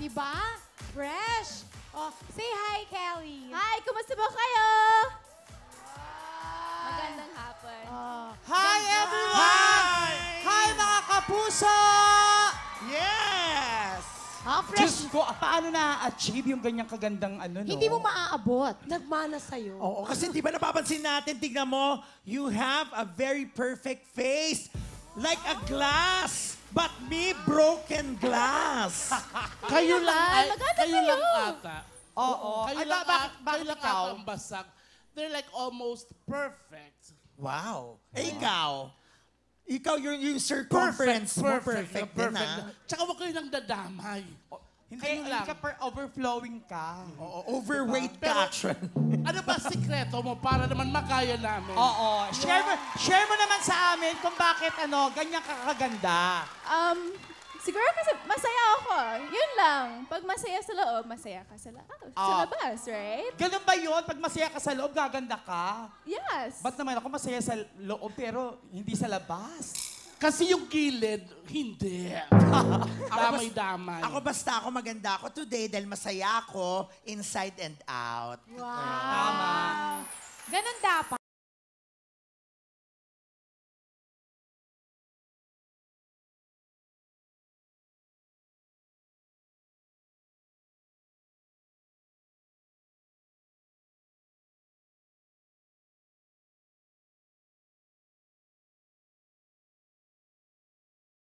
diba? Fresh. Oh, say hi, Kelly. Hi, kumusta ba kayo? Magandang hapon. Hi, everyone! Hi, mga kapuso! Yes! Diyos ko, paano na-achieve yung ganyang kagandang ano, no? Hindi mo maaabot. Nagmana sa'yo. Oo, kasi di ba napapansin natin, tignan mo, you have a very perfect face. Like a glass. But me, broken glass. Kayo lang, maganda kayo kayo. lang ata. Oo. Kayo Ay, lang, bakit kayo lang ikaw? ata ang basag. They're like almost perfect. Wow. Eh, ikaw? Ikaw, yung circumference mo, perfect din, ah. Tsaka huwag kayo lang dadamay. Hindi, Kayo hindi lang. ka overflowing ka. Oo, overweight ka, actually. Ano ba sikreto mo para naman makaya namin? Oo. Share mo naman sa amin kung bakit ganyan kakaganda. Siguro kasi masaya ako. Yun lang. Pag masaya sa loob, masaya ka sa labas, right? Ganun ba yun? Pag masaya ka sa loob, gaganda ka? Yes. Ba't naman ako masaya sa loob pero hindi sa labas? Kasi yung gilid, hindi. Damay-damay. Ako basta ako maganda ako today dahil masaya ako inside and out. Wow. Ganun dapat.